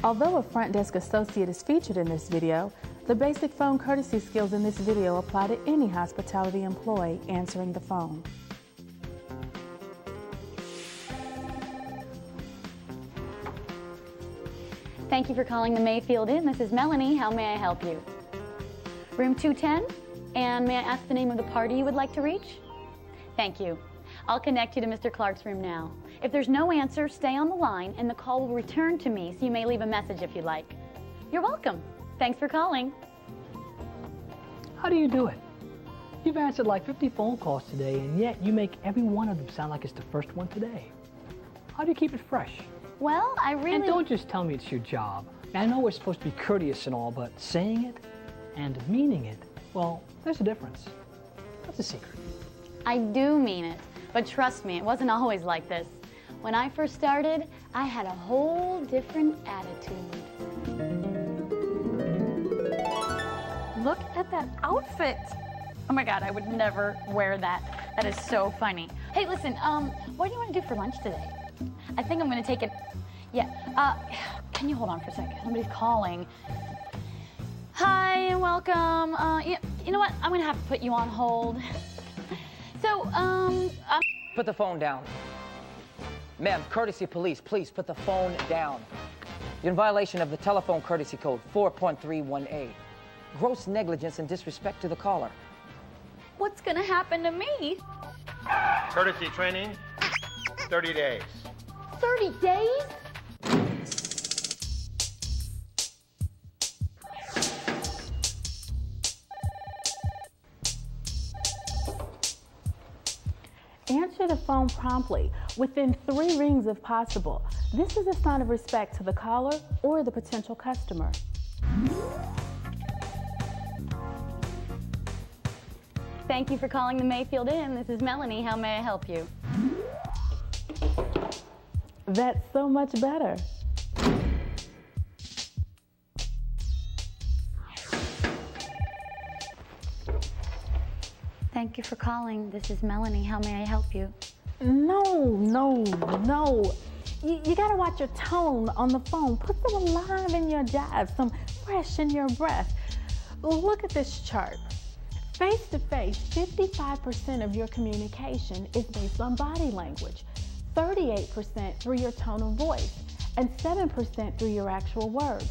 Although a front desk associate is featured in this video, the basic phone courtesy skills in this video apply to any hospitality employee answering the phone. Thank you for calling the Mayfield Inn. This is Melanie. How may I help you? Room 210? And may I ask the name of the party you would like to reach? Thank you. I'll connect you to Mr. Clark's room now. If there's no answer, stay on the line and the call will return to me, so you may leave a message if you'd like. You're welcome. Thanks for calling. How do you do it? You've answered like 50 phone calls today, and yet you make every one of them sound like it's the first one today. How do you keep it fresh? Well, I really... And don't just tell me it's your job. I know we're supposed to be courteous and all, but saying it and meaning it, well, there's a difference. What's the secret? I do mean it, but trust me, it wasn't always like this. When I first started, I had a whole different attitude. Look at that outfit. Oh my God, I would never wear that. That is so funny. Hey, listen, what do you want to do for lunch today? I think I'm going to take it. Yeah, can you hold on for a second? Somebody's calling. Hi, and welcome. You know what? I'm going to have to put you on hold. So, Put the phone down. Ma'am, courtesy police, please put the phone down. You're in violation of the telephone courtesy code 4.31A. Gross negligence and disrespect to the caller. what's going to happen to me? Courtesy training, 30 days. 30 days? Answer the phone promptly, within 3 rings if possible. This is a sign of respect to the caller or the potential customer. Thank you for calling the Mayfield Inn. This is Melanie. How may I help you? That's so much better. Thank you for calling. This is Melanie. How may I help you? No. You gotta watch your tone on the phone. Put some alive in your jive, some fresh in your breath. Look at this chart. Face to face, 55% of your communication is based on body language, 38% through your tone of voice, and 7% through your actual words.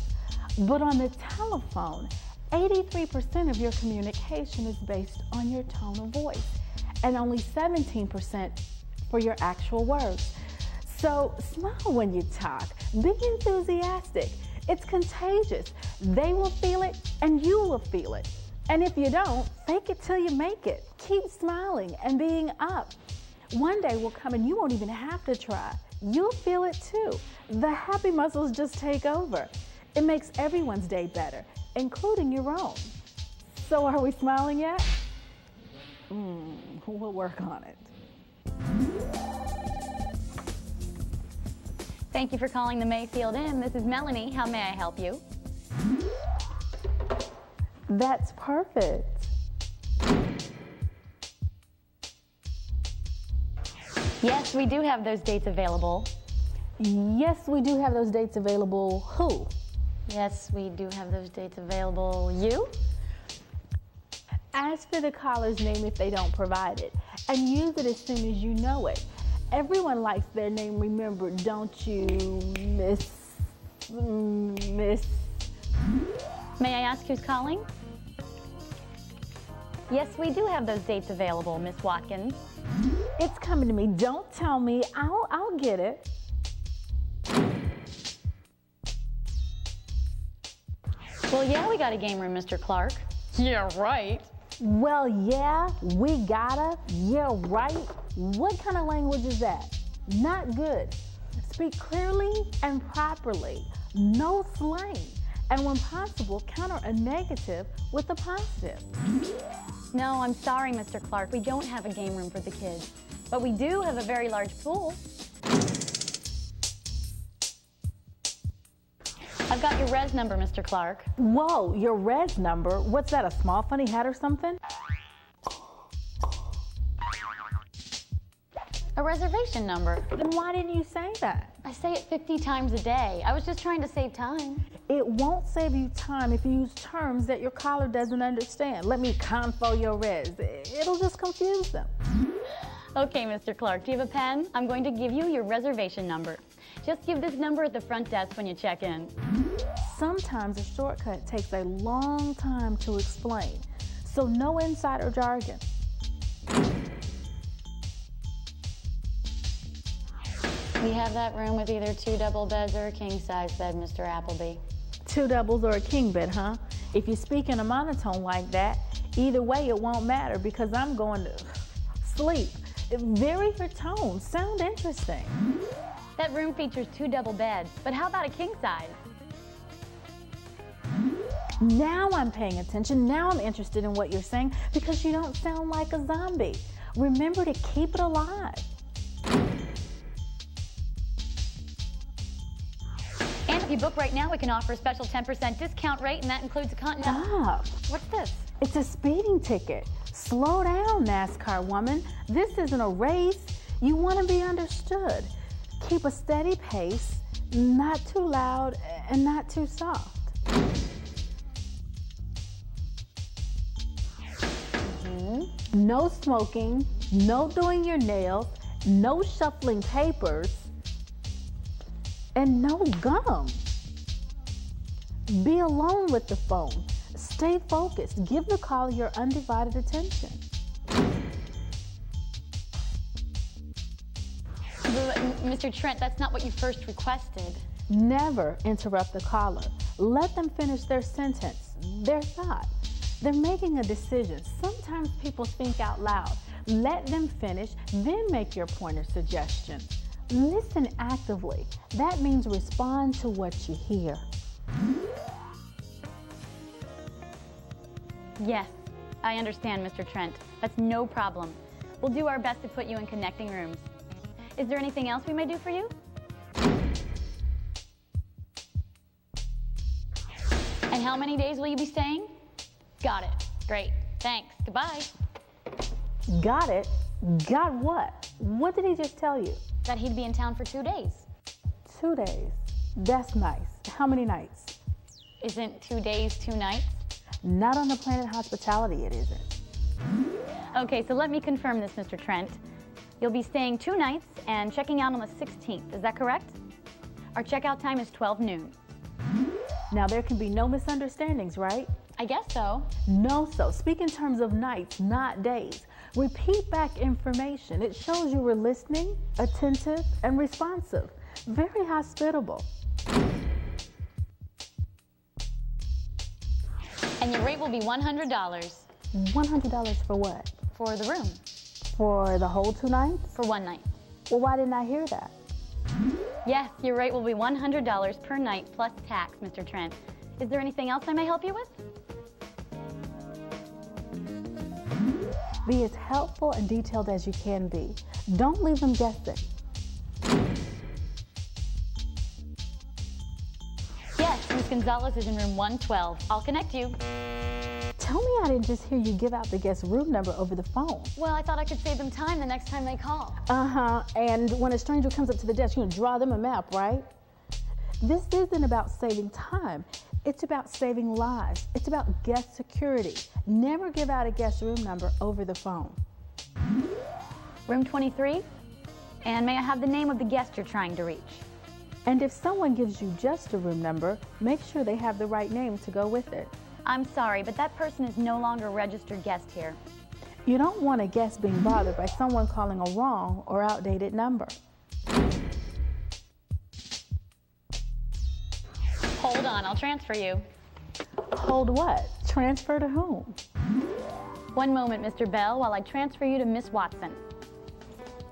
But on the telephone, 83% of your communication is based on your tone of voice, and only 17% for your actual words. So smile when you talk, be enthusiastic. It's contagious. They will feel it and you will feel it. And if you don't, fake it till you make it. Keep smiling and being up. One day will come and you won't even have to try. You'll feel it too. The happy muscles just take over. It makes everyone's day better, including your own. So are we smiling yet? We'll work on it. Thank you for calling the Mayfield Inn. This is Melanie. How may I help you? That's perfect. Yes, we do have those dates available. Yes, we do have those dates available. Who? Yes, we do have those dates available. You? Ask for the caller's name if they don't provide it, and use it as soon as you know it. Everyone likes their name remembered, don't you, Miss? May I ask who's calling? Yes, we do have those dates available, Miss Watkins. It's coming to me. Don't tell me. I'll get it. Well, yeah, we got a game room, Mr. Clark. Yeah, right. Well, yeah, we gotta. Yeah, right. What kind of language is that? Not good. Speak clearly and properly. No slang. And when possible, counter a negative with a positive. No, I'm sorry, Mr. Clark. We don't have a game room for the kids. But we do have a very large pool. I've got your res number, Mr. Clark. Whoa, your res number? What's that, a small funny hat or something? A reservation number. Then why didn't you say that? I say it 50 times a day. I was just trying to save time. It won't save you time if you use terms that your caller doesn't understand. Let me confo your res. It'll just confuse them. Okay, Mr. Clark, do you have a pen? I'm going to give you your reservation number. Just give this number at the front desk when you check in. Sometimes a shortcut takes a long time to explain, so no insider jargon. We have that room with either 2 double beds or a king-size bed, Mr. Appleby. 2 doubles or a king bed, huh? If you speak in a monotone like that, either way it won't matter because I'm going to sleep. Vary your tone. Sound interesting. That room features 2 double beds, but how about a king-size? Now I'm paying attention. Now I'm interested in what you're saying because you don't sound like a zombie. Remember to keep it alive. And if you book right now, we can offer a special 10% discount rate, and that includes a continental. Stop. What's this? It's a speeding ticket. Slow down, NASCAR woman. This isn't a race. You want to be understood. Keep a steady pace, not too loud and not too soft. No smoking, no doing your nails, no shuffling papers, and no gum. Be alone with the phone. Stay focused. Give the caller your undivided attention. Mr. Trent, that's not what you first requested. Never interrupt the caller. Let them finish their sentence, their thought. They're making a decision. Sometimes people think out loud. Let them finish, then make your point or suggestion. Listen actively. That means respond to what you hear. Yes, I understand, Mr. Trent. That's no problem. We'll do our best to put you in connecting rooms. Is there anything else we may do for you? And how many days will you be staying? Got it. Great. Thanks. Goodbye. Got it? Got what? What did he just tell you? That he'd be in town for 2 days. 2 days. That's nice. How many nights? Isn't 2 days 2 nights? Not on the Planet Hospitality, it isn't. Okay, so let me confirm this, Mr. Trent. You'll be staying 2 nights and checking out on the 16th. Is that correct? Our checkout time is 12 noon. Now, there can be no misunderstandings, right? I guess so. No, so. Speak in terms of nights, not days. Repeat back information. It shows you were listening, attentive, and responsive. Very hospitable. And your rate will be $100. $100 for what? For the room. For the whole 2 nights? For 1 night. Well, why didn't I hear that? Yes, your rate will be $100 per night plus tax, Mr. Trent. Is there anything else I may help you with? Be as helpful and detailed as you can be. Don't leave them guessing. Yes, Ms. Gonzalez is in room 112. I'll connect you. Tell me I didn't just hear you give out the guest room number over the phone. Well, I thought I could save them time the next time they call. And when a stranger comes up to the desk, you're gonna draw them a map, right? This isn't about saving time. It's about saving lives. It's about guest security. Never give out a guest room number over the phone. Room 23? And may I have the name of the guest you're trying to reach? And if someone gives you just a room number, make sure they have the right name to go with it. I'm sorry, but that person is no longer a registered guest here. You don't want a guest being bothered by someone calling a wrong or outdated number. Hold on, I'll transfer you. Hold what? Transfer to whom? One moment, Mr. Bell, while I transfer you to Miss Watson.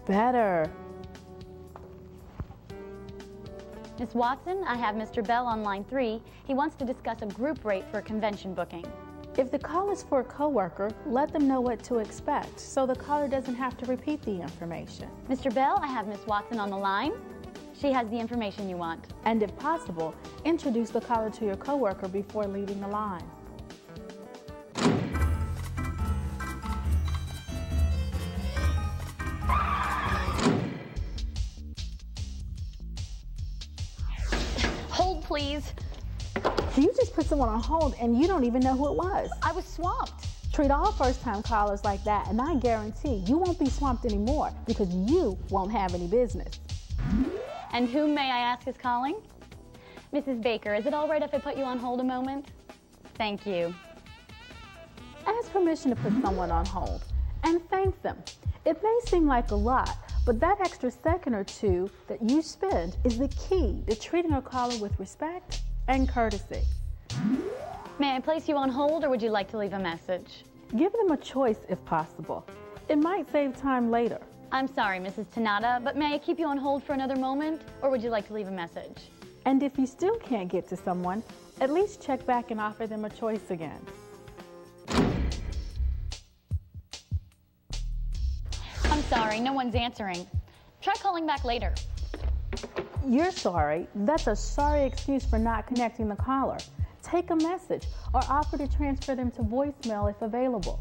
Better. Miss Watson, I have Mr. Bell on line 3. He wants to discuss a group rate for a convention booking. If the call is for a coworker, let them know what to expect so the caller doesn't have to repeat the information. Mr. Bell, I have Miss Watson on the line. She has the information you want. And if possible, introduce the caller to your coworker before leaving the line. please. So you just put someone on hold and you don't even know who it was. I was swamped. Treat all first-time callers like that, and I guarantee you won't be swamped anymore because you won't have any business. And whom may I ask is calling? Mrs. Baker, is it all right if I put you on hold a moment? Thank you. Ask permission to put someone on hold and thank them. It may seem like a lot, but that extra second or two that you spend is the key to treating a caller with respect and courtesy. May I place you on hold, or would you like to leave a message? Give them a choice if possible. It might save time later. I'm sorry, Mrs. Tanada, but may I keep you on hold for another moment, or would you like to leave a message? And if you still can't get to someone, at least check back and offer them a choice again. I'm sorry, no one's answering. Try calling back later. You're sorry. That's a sorry excuse for not connecting the caller. Take a message or offer to transfer them to voicemail if available.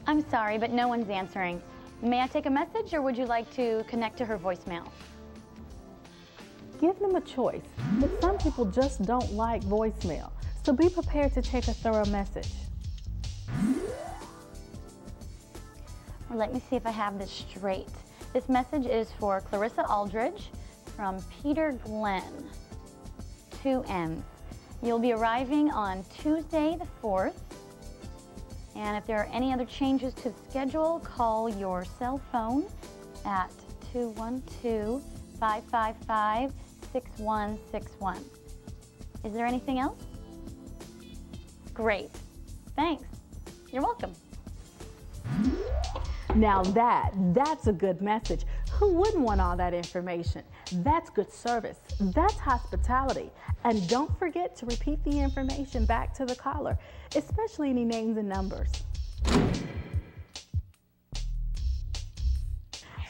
I'm sorry, but no one's answering. May I take a message, or would you like to connect to her voicemail? Give them a choice, but some people just don't like voicemail, so be prepared to take a thorough message. Or let me see if I have this straight. This message is for Clarissa Aldridge from Peter Glenn, 2M. You'll be arriving on Tuesday the 4th. And if there are any other changes to the schedule, call your cell phone at 212-555-6161. Is there anything else? Great. Thanks. You're welcome. Now that's a good message. Who wouldn't want all that information? That's good service. That's hospitality. And don't forget to repeat the information back to the caller, especially any names and numbers.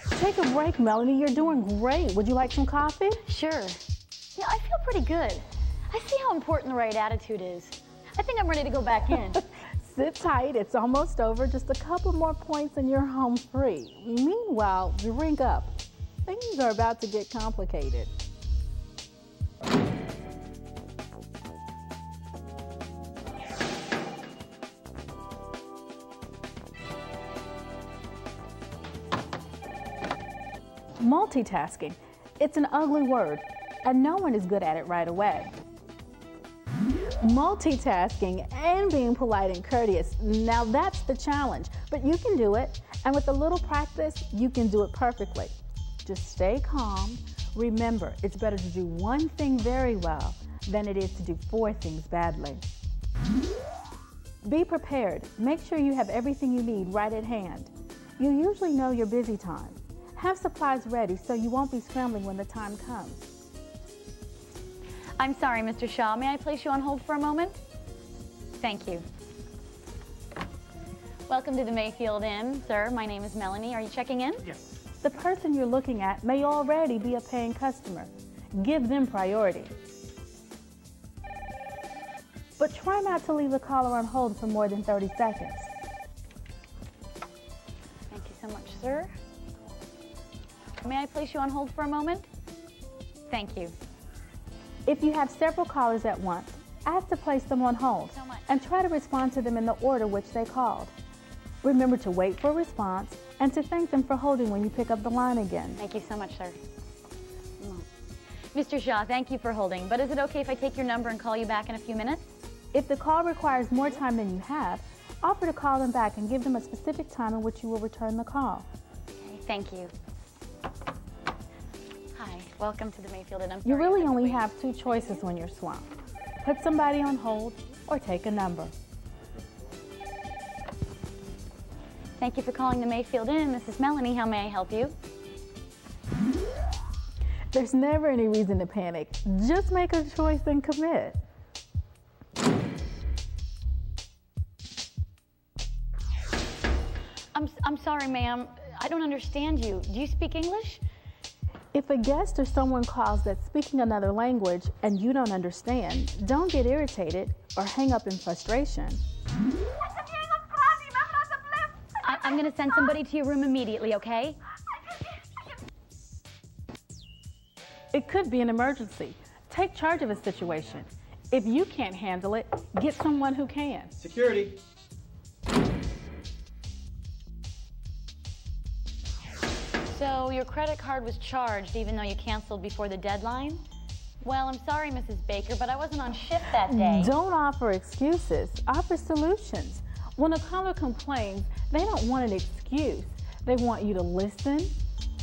Take a break, Melanie. You're doing great. Would you like some coffee? Sure. Yeah, I feel pretty good. I see how important the right attitude is. I think I'm ready to go back in. Sit tight. It's almost over. Just a couple more points and you're home free. Meanwhile, drink up. Things are about to get complicated. Multitasking. It's an ugly word, and no one is good at it right away. Multitasking and being polite and courteous, now that's the challenge, but you can do it, and with a little practice, you can do it perfectly. Just stay calm. Remember, it's better to do one thing very well than it is to do 4 things badly. Be prepared. Make sure you have everything you need right at hand. You usually know your busy time. Have supplies ready so you won't be scrambling when the time comes. I'm sorry, Mr. Shaw. May I place you on hold for a moment? Thank you. Welcome to the Mayfield Inn, sir. My name is Melanie. Are you checking in? Yes. The person you're looking at may already be a paying customer. Give them priority. But try not to leave the caller on hold for more than 30 seconds. Thank you so much, sir. May I place you on hold for a moment? Thank you. If you have several callers at once, ask to place them on hold So much. and try to respond to them in the order which they called. Remember to wait for a response and to thank them for holding when you pick up the line again. Thank you so much, sir. Mr. Shaw, thank you for holding, but is it okay if I take your number and call you back in a few minutes? If the call requires more time than you have, offer to call them back and give them a specific time in which you will return the call. Okay, thank you. Hi, welcome to the Mayfield Inn. I'm You sorry really I had to only wait. have 2 choices when you're swamped. Put somebody on hold or take a number. Thank you for calling the Mayfield Inn. This is Melanie. How may I help you? There's never any reason to panic. Just make a choice and commit. I'm sorry, ma'am. I don't understand you. Do you speak English? If a guest or someone calls that's speaking another language and you don't understand, don't get irritated or hang up in frustration. I'm going to send somebody to your room immediately, okay? It could be an emergency. Take charge of a situation. If you can't handle it, get someone who can. Security. So your credit card was charged even though you canceled before the deadline? Well, I'm sorry, Mrs. Baker, but I wasn't on shift that day. Don't offer excuses. Offer solutions. When a caller complains, they don't want an excuse. They want you to listen,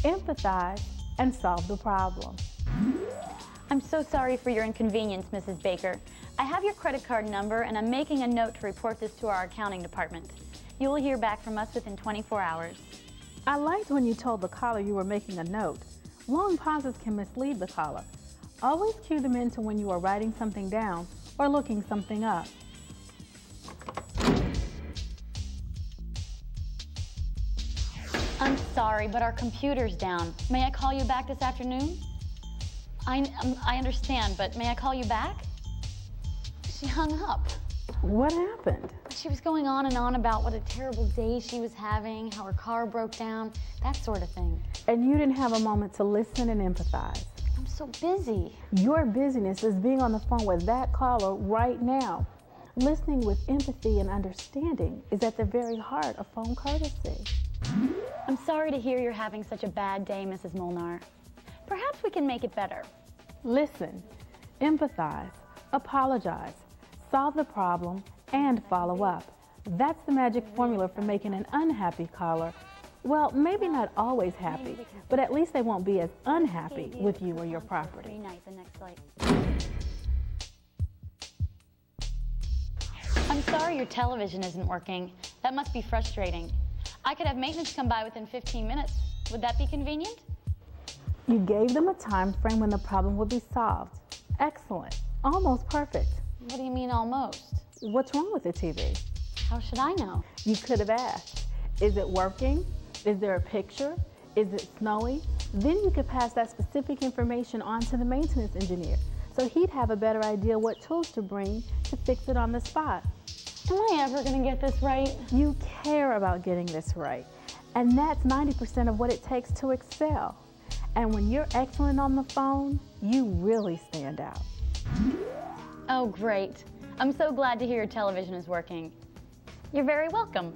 empathize, and solve the problem. I'm so sorry for your inconvenience, Mrs. Baker. I have your credit card number, and I'm making a note to report this to our accounting department. You will hear back from us within 24 hours. I liked when you told the caller you were making a note. Long pauses can mislead the caller. Always cue them into when you are writing something down or looking something up. I'm sorry, but our computer's down. May I call you back this afternoon? I understand, but may I call you back? She hung up. What happened? She was going on and on about what a terrible day she was having, how her car broke down, that sort of thing. And you didn't have a moment to listen and empathize. I'm so busy. Your busyness is being on the phone with that caller right now. Listening with empathy and understanding is at the very heart of phone courtesy. I'm sorry to hear you're having such a bad day, Mrs. Molnar. Perhaps we can make it better. Listen, empathize, apologize, solve the problem, and follow up. That's the magic formula for making an unhappy caller, well, maybe not always happy, but at least they won't be as unhappy with you or your property. I'm sorry your television isn't working. That must be frustrating. I could have maintenance come by within 15 minutes. Would that be convenient? You gave them a time frame when the problem would be solved. Excellent. Almost perfect. What do you mean almost? What's wrong with the TV? How should I know? You could have asked. Is it working? Is there a picture? Is it snowing? Then you could pass that specific information on to the maintenance engineer, so he'd have a better idea what tools to bring to fix it on the spot. Am I ever going to get this right? You care about getting this right, and that's 90% of what it takes to excel. And when you're excellent on the phone, you really stand out. Oh, great. I'm so glad to hear your television is working. You're very welcome.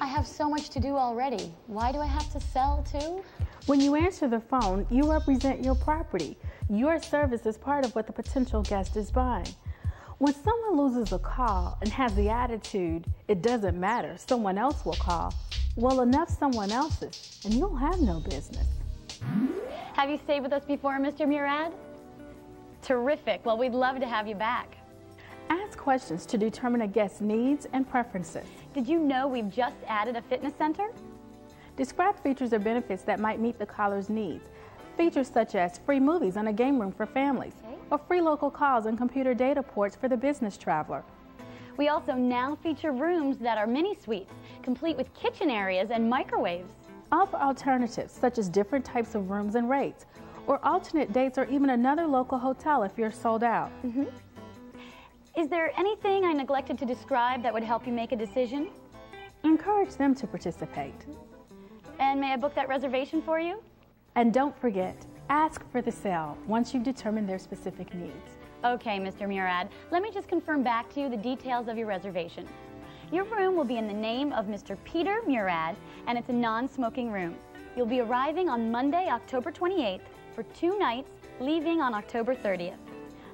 I have so much to do already. Why do I have to sell too? When you answer the phone, you represent your property. Your service is part of what the potential guest is buying. When someone loses a call and has the attitude, it doesn't matter, someone else will call, well, enough someone else's, and you'll have no business. Have you stayed with us before, Mr. Murad? Terrific. Well, we'd love to have you back. Ask questions to determine a guest's needs and preferences. Did you know we've just added a fitness center? Describe features or benefits that might meet the caller's needs. Features such as free movies and a game room for families, or free local calls and computer data ports for the business traveler. We also now feature rooms that are mini suites, complete with kitchen areas and microwaves. Offer alternatives such as different types of rooms and rates, or alternate dates, or even another local hotel if you're sold out. Is there anything I neglected to describe that would help you make a decision? Encourage them to participate. And may I book that reservation for you? And don't forget, ask for the sale once you've determined their specific needs. Okay, Mr. Murad, let me just confirm back to you the details of your reservation. Your room will be in the name of Mr. Peter Murad, and it's a non-smoking room. You'll be arriving on Monday, October 28th for 2 nights, leaving on October 30th.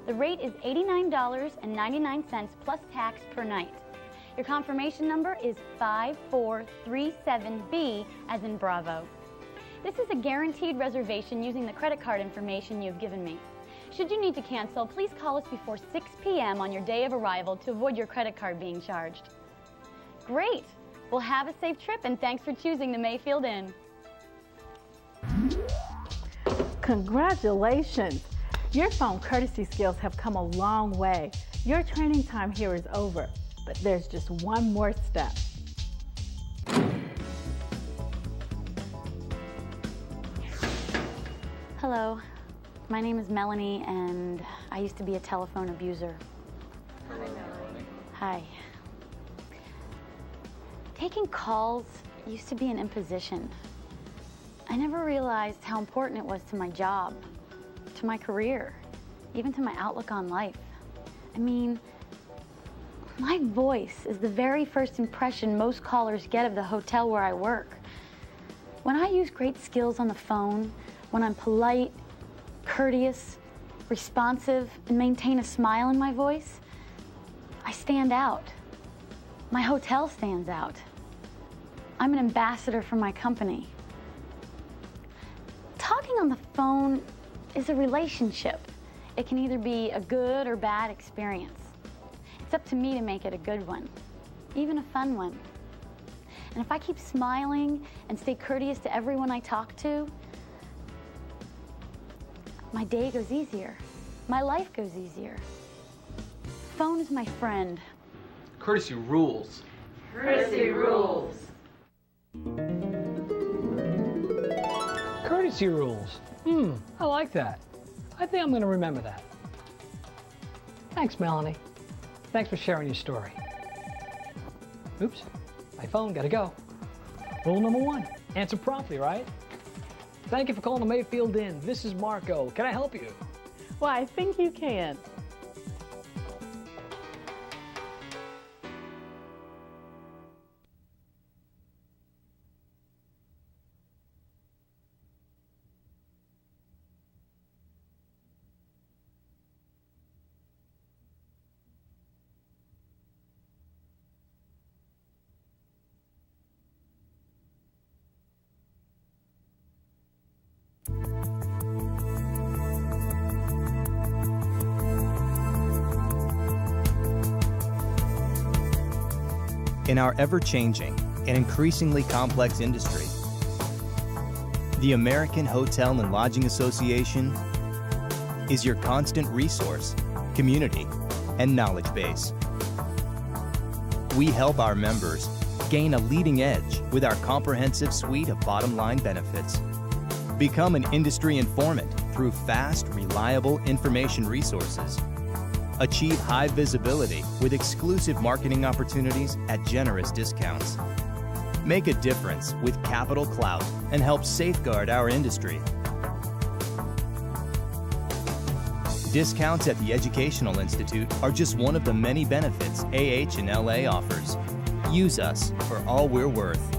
The rate is $89.99 plus tax per night. Your confirmation number is 5437B, as in Bravo. This is a guaranteed reservation using the credit card information you've given me. Should you need to cancel, please call us before 6 p.m. on your day of arrival to avoid your credit card being charged. Great! Well, have a safe trip, and thanks for choosing the Mayfield Inn. Congratulations! Your phone courtesy skills have come a long way. Your training time here is over, but there's just one more step. Hello, my name is Melanie, and I used to be a telephone abuser. Hi, Melanie. Hi. Taking calls used to be an imposition. I never realized how important it was to my job, to my career, even to my outlook on life. I mean, my voice is the very first impression most callers get of the hotel where I work. When I use great skills on the phone, when I'm polite, courteous, responsive, and maintain a smile in my voice, I stand out. My hotel stands out. I'm an ambassador for my company. Talking on the phone is a relationship. It can either be a good or bad experience. It's up to me to make it a good one, even a fun one. And if I keep smiling and stay courteous to everyone I talk to, my day goes easier. My life goes easier. Phone is my friend. Courtesy rules. Courtesy rules. Courtesy rules. I like that. I think I'm going to remember that. Thanks, Melanie. Thanks for sharing your story. Oops, my phone, gotta go. Rule number 1, answer promptly, right? Thank you for calling the Mayfield Inn. This is Marco. Can I help you? Well, I think you can. In our ever-changing and increasingly complex industry, the American Hotel and Lodging Association is your constant resource, community, and knowledge base. We help our members gain a leading edge with our comprehensive suite of bottom-line benefits. Become an industry informant through fast, reliable information resources. Achieve high visibility with exclusive marketing opportunities at generous discounts. Make a difference with capital clout and help safeguard our industry. Discounts at the Educational Institute are just one of the many benefits AH and LA offers. Use us for all we're worth.